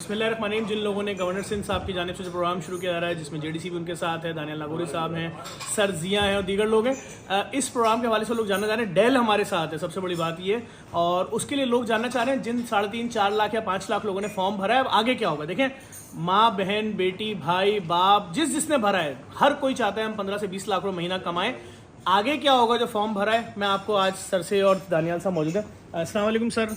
बिस्मिल्लाहिर्रहमानिर्रहीम। जिन लोगों ने गवर्नर सिंध साहब की जानिब से जो प्रोग्राम शुरू किया जा रहा है, जिसमें जेडीसी भी उनके साथ है, दानियाल नागौरी साहब हैं, सर जिया हैं और दीगर लोग हैं, इस प्रोग्राम के हवाले से लोग जानना चाह रहे हैं। डेल हमारे साथ है, सबसे बड़ी बात ये, और उसके लिए लोग जानना चाह रहे हैं जिन 3.5-4 लाख या 5 लाख लोगों ने फॉर्म भरा है, अब आगे क्या होगा। देखें, माँ बहन बेटी भाई बाप जिसने भरा है, हर कोई चाहता है हम 15 से 20 लाख रुपये महीना कमाएं। आगे क्या होगा जो फॉर्म भरा है, मैं आपको आज सर से और दानियाल साहब मौजूद है। अस्सलाम वालेकुम सर।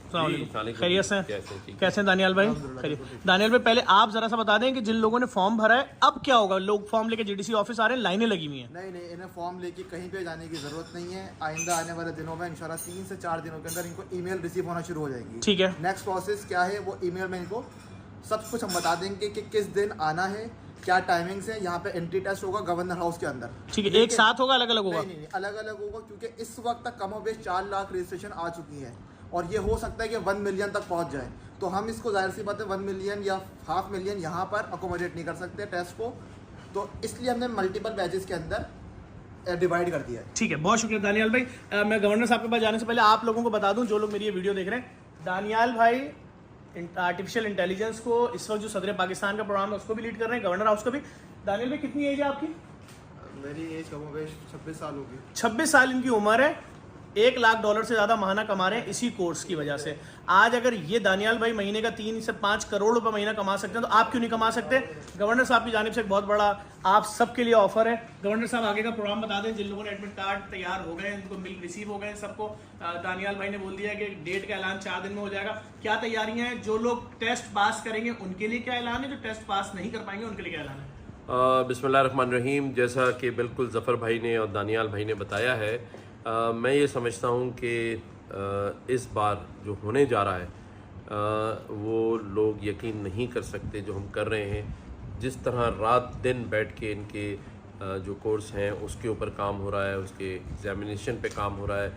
खैरियत से कैसे हैं दानियाल भाई? खैरियत। दानियाल भाई, पहले आप जरा सा बता दें कि जिन लोगों ने फॉर्म भरा है अब क्या होगा। लोग फॉर्म लेके जेडीसी ऑफिस आ रहे हैं, लाइनें लगी हुई हैं। नहीं, इन्हें फॉर्म लेके कहीं पे जाने की जरूरत नहीं है। आइंदा आने वाले दिनों में इंशाल्लाह 3 से 4 दिनों के अंदर इनको ईमेल रिसीव होना शुरू हो जाएगी। ठीक है, नेक्स्ट प्रोसेस क्या है वो ईमेल में इनको सब कुछ हम बता देंगे कि किस दिन आना है, क्या टाइमिंग्स है। यहाँ पे एंट्री टेस्ट होगा गवर्नर हाउस के अंदर। ठीक है, एक साथ होगा अलग अलग होगा? नहीं, अलग अलग होगा, क्योंकि इस वक्त तक कमोबेश 4 लाख रजिस्ट्रेशन आ चुकी है और ये हो सकता है कि 1 मिलियन तक पहुंच जाए। तो हम इसको जाहिर सी बात है 1 मिलियन या 500 मिलियन यहाँ पर अकोमोडेट नहीं कर सकते टेस्ट को, तो इसलिए हमने मल्टीपल बैचेस के अंदर डिवाइड कर दिया है। ठीक है, बहुत शुक्रिया दानियाल भाई। मैं गवर्नर साहब के पास जाने से पहले आप लोगों को बता दूं, जो लोग मेरी ये वीडियो देख रहे हैं, दानियाल भाई आर्टिफिशियल इंटेलिजेंस को इस वक्त जो सदर पाकिस्तान का प्रोग्राम है उसको भी लीड कर रहे हैं, गवर्नर हाउस को भी। दानियाल भाई, कितनी एज है आपकी? मेरी एज कमोबेश 26 साल होगी। 26 साल इनकी उम्र है। $1 लाख से ज़्यादा महाना कमा रहे हैं इसी कोर्स की वजह से। आज अगर ये दानियाल भाई महीने का 3 से 5 करोड़ रुपए महीना कमा सकते हैं तो आप क्यों नहीं कमा सकते। गवर्नर साहब की जानिब से एक बहुत बड़ा आप सबके लिए ऑफर है। गवर्नर साहब आगे का प्रोग्राम बता दें। जिन लोगों ने एडमिट कार्ड तैयार हो गए, उनको मिल रिसीव हो गए सबको, दानियाल भाई ने बोल दिया कि डेट का ऐलान 4 दिन में हो जाएगा। क्या तैयारियां हैं? जो लोग टेस्ट पास करेंगे उनके लिए क्या ऐलान है, जो टेस्ट पास नहीं कर पाएंगे उनके लिए क्या ऐलान है? बिस्मिल्लाहिर्रहमानिर्रहीम। जैसा कि बिल्कुल ज़फ़र भाई ने और दानियाल भाई ने बताया है, मैं ये समझता हूँ कि इस बार जो होने जा रहा है वो लोग यकीन नहीं कर सकते जो हम कर रहे हैं। जिस तरह रात दिन बैठ के इनके जो कोर्स हैं उसके ऊपर काम हो रहा है, उसके एग्ज़ामिनेशन पे काम हो रहा है,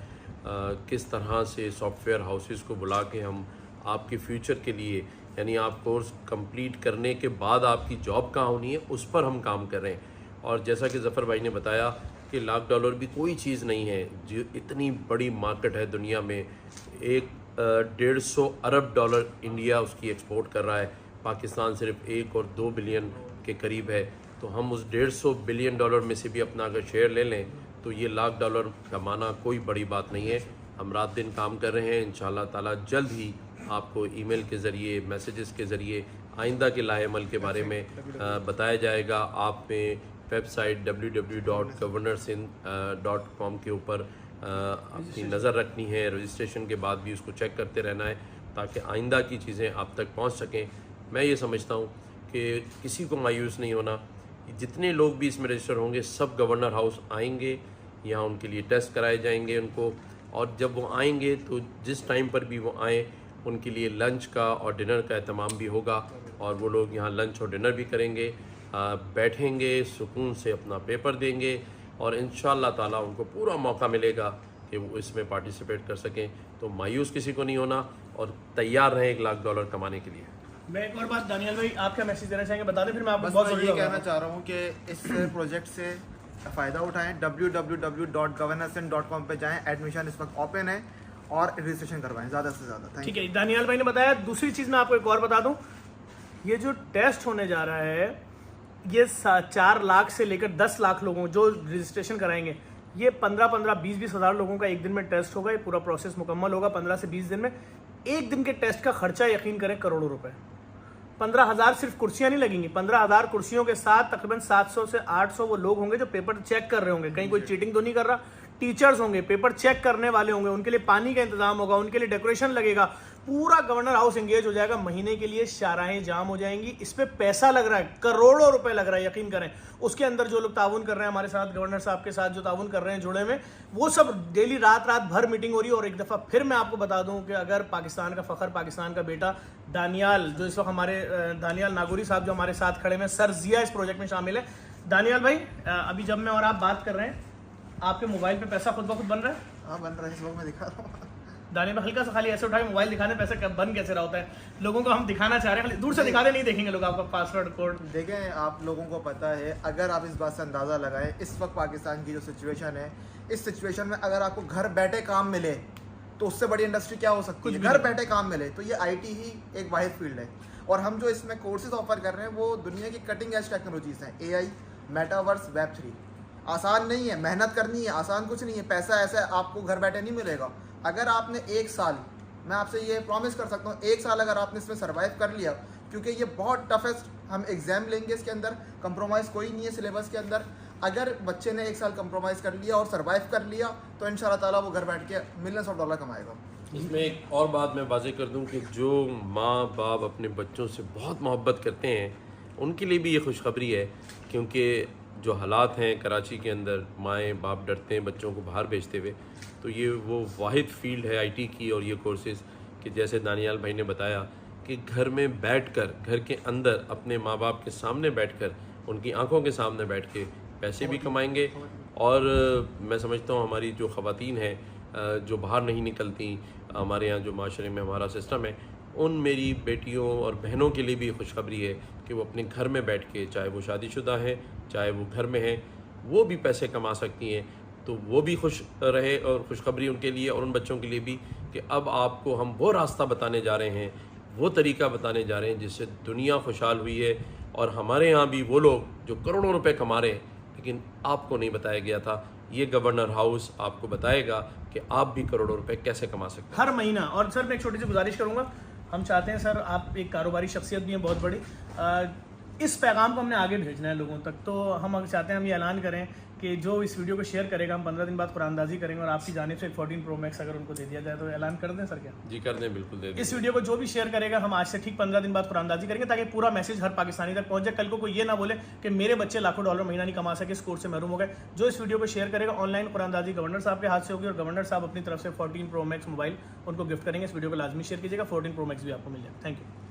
किस तरह से सॉफ्टवेयर हाउसेस को बुला के हम आपके फ्यूचर के लिए, यानी आप कोर्स कंप्लीट करने के बाद आपकी जॉब कहाँ होनी है उस पर हम काम कर रहे हैं। और जैसा कि ज़फ़र भाई ने बताया कि $1 लाख भी कोई चीज़ नहीं है। जो इतनी बड़ी मार्केट है दुनिया में, 150 अरब डॉलर इंडिया उसकी एक्सपोर्ट कर रहा है, पाकिस्तान सिर्फ 1 और 2 बिलियन के करीब है। तो हम उस $150 बिलियन में से भी अपना अगर शेयर ले लें तो ये $1 लाख कमाना कोई बड़ी बात नहीं है। हम रात दिन काम कर रहे हैं। इंशाअल्लाह ताला जल्द ही आपको ईमेल के ज़रिए, मैसेजेस के ज़रिए आइंदा के लाएअमल के बारे में बताया जाएगा। आप में वेबसाइट www.governorsindh.com के ऊपर अपनी नज़र रखनी है। रजिस्ट्रेशन के बाद भी उसको चेक करते रहना है ताकि आइंदा की चीज़ें आप तक पहुंच सकें। मैं ये समझता हूं कि किसी को मायूस नहीं होना। जितने लोग भी इसमें रजिस्टर होंगे सब गवर्नर हाउस आएंगे, यहाँ उनके लिए टेस्ट कराए जाएंगे उनको, और जब वो आएंगे तो जिस टाइम पर भी वो आएँ उनके लिए लंच का और डिनर का एहतमाम भी होगा, और वो लोग यहाँ लंच और डिनर भी करेंगे, बैठेंगे, सुकून से अपना पेपर देंगे, और इंशाअल्लाह ताला उनको पूरा मौका मिलेगा कि वो इसमें पार्टिसिपेट कर सकें। तो मायूस किसी को नहीं होना और तैयार रहें $1 लाख कमाने के लिए। मैं एक और बात, दानियाल भाई आप क्या मैसेज देना चाहेंगे, बता दें, फिर मैं आपको बस बहुत मैं ये कहना चाह रहा हूँ कि इस प्रोजेक्ट से फ़ायदा उठाएं। www.governorsindh.com पे जाएं। एडमिशन इस वक्त ओपन है और रजिस्ट्रेशन करवाएं ज़्यादा से ज़्यादा। ठीक है, दानियाल भाई ने बताया। दूसरी चीज़ मैं आपको एक और बता दूं, ये जो टेस्ट होने जा रहा है ये 4 लाख से लेकर 10 लाख लोगों जो रजिस्ट्रेशन कराएंगे, ये 15-15, 20-20 हज़ार लोगों का एक दिन में टेस्ट होगा। ये पूरा प्रोसेस मुकम्मल होगा 15 से 20 दिन में। एक दिन के टेस्ट का खर्चा यकीन करें करोड़ों रुपए। 15,000 सिर्फ कुर्सियां नहीं लगेंगी, 15,000 कुर्सियों के साथ तकरीबन 700 से 800 वो लोग होंगे जो पेपर चेक कर रहे होंगे, कहीं कोई चीटिंग तो नहीं कर रहा। टीचर्स होंगे, पेपर चेक करने वाले होंगे, उनके लिए पानी का इंतजाम होगा, उनके लिए डेकोरेशन लगेगा। पूरा गवर्नर हाउस एंगेज हो जाएगा। महीने के लिए शाहराहें जाम हो जाएंगी। इस पे पैसा लग रहा है, करोड़ों रुपए लग रहा है, यकीन करें। उसके अंदर जो लोग ताउन कर रहे हैं हमारे साथ, गवर्नर साहब के साथ जो ताउन कर रहे हैं जुड़े में, वो सब डेली रात भर मीटिंग हो रही है। और एक दफ़ा फिर मैं आपको बता दूं कि अगर पाकिस्तान का फ़ख्र, पाकिस्तान का बेटा दानियाल, जो इस वक्त हमारे दानियाल नागौरी साहब जो हमारे साथ खड़े में, सर जिया इस प्रोजेक्ट में शामिल है। दानियाल भाई, अभी जब मैं और आप बात कर रहे हैं, आपके मोबाइल पे पैसा खुद ब खुद बन रहा है? हाँ, बन रहा है। इस वक्त मैं दिखा रहा हूँ। दानियाल भाई, हल्का सा खाली ऐसे उठाए, मोबाइल दिखाने पैसा बन कैसे रहा होता है? लोगों को हम दिखाना चाह रहे हैं, खाली दूर से दिखाते नहीं देखेंगे लोग आपका पासवर्ड कोड। देखें, आप लोगों को पता है, अगर आप इस बात से अंदाज़ा लगाएं, इस वक्त पाकिस्तान की जो सिचुएशन है, इस सिचुएशन में अगर आपको घर बैठे काम मिले तो उससे बड़ी इंडस्ट्री क्या हो सकती है? घर बैठे काम मिले, तो ये आईटी ही एक वाहिद फील्ड है। और हम जो इसमें कोर्सेज ऑफर कर रहे हैं वो दुनिया की कटिंग एज टेक्नोलॉजीज हैं, एआई, मेटावर्स, वेब3। आसान नहीं है, मेहनत करनी है, आसान कुछ नहीं है। पैसा ऐसा आपको घर बैठे नहीं मिलेगा। अगर आपने 1 साल, मैं आपसे ये प्रॉमिस कर सकता हूँ, 1 साल अगर आपने इसमें सर्वाइव कर लिया, क्योंकि ये बहुत टफेस्ट, हम एग्जाम लेंगे इसके अंदर, कंप्रोमाइज़ कोई नहीं है सिलेबस के अंदर। अगर बच्चे ने 1 साल कंप्रोमाइज़ कर लिया और सर्वाइव कर लिया तो इंशाल्लाह ताला वो घर बैठ के मिलियंस ऑफ डॉलर कमाएगा। इसमें एक और बात मैं वाज़ेह कर दूं कि जो माँ बाप अपने बच्चों से बहुत मोहब्बत करते हैं उनके लिए भी ये खुशखबरी है, क्योंकि जो हालात हैं कराची के अंदर, माएँ बाप डरते हैं बच्चों को बाहर भेजते हुए। तो ये वो वाहिद फील्ड है आईटी की और ये कोर्सेज़ कि जैसे दानियाल भाई ने बताया कि घर में बैठकर, घर के अंदर अपने माँ बाप के सामने बैठकर, उनकी आंखों के सामने बैठ के पैसे भी कमाएंगे। और मैं समझता हूँ हमारी जो ख़वातीन हैं जो बाहर नहीं निकलती, हमारे यहाँ जो माशरे में हमारा सिस्टम है, उन मेरी बेटियों और बहनों के लिए भी खुशखबरी है कि वो अपने घर में बैठ के, चाहे वो शादीशुदा हैं चाहे वो घर में हैं, वो भी पैसे कमा सकती हैं। तो वो भी खुश रहे और खुशखबरी उनके लिए और उन बच्चों के लिए भी कि अब आपको हम वो रास्ता बताने जा रहे हैं, वो तरीका बताने जा रहे हैं जिससे दुनिया खुशहाल हुई है। और हमारे यहाँ भी वो लोग जो करोड़ों रुपए कमा रहे हैं लेकिन आपको नहीं बताया गया था, ये गवर्नर हाउस आपको बताएगा कि आप भी करोड़ों रुपए कैसे कमा सकते हैं हर महीना। और सर मैं एक छोटी सी गुजारिश करूंगा, हम चाहते हैं सर, आप एक कारोबारी शख्सियत भी हैं बहुत बड़ी, इस पैगाम को हमने आगे भेजना है लोगों तक। तो हम चाहते हैं हम ये ऐलान करें कि जो इस वीडियो को शेयर करेगा, हम 15 दिन बाद कुरानंदाजी करेंगे और आपकी जानिब से 14 प्रो मैक्स अगर उनको दे दिया जाए तो ऐलान कर दें सर क्या? जी कर दें, बिल्कुल दे दें। इस वीडियो को जो भी शेयर करेगा हम आज से ठीक 15 दिन बाद कुरानंदाजी करेंगे ताकि पूरा मैसेज हर पाकिस्तानी तक पहुंच जाए। कल को कोई ये ना बोले कि मेरे बच्चे लाखों डॉलर महीना नहीं कमा सके, इस कोर्स से महरूम हो गए। जो इस वीडियो को शेयर करेगा ऑनलाइन कुरानंदाजी गवर्नर साहब के हाथ से होगी और गवर्नर साहब अपनी तरफ से 14 प्रो मैक्स मोबाइल उनको गिफ्ट करेंगे। इस वीडियो को लाजमी शेयर कीजिएगा, 14 प्रो मैक्स भी आपको मिल जाए। Thank you.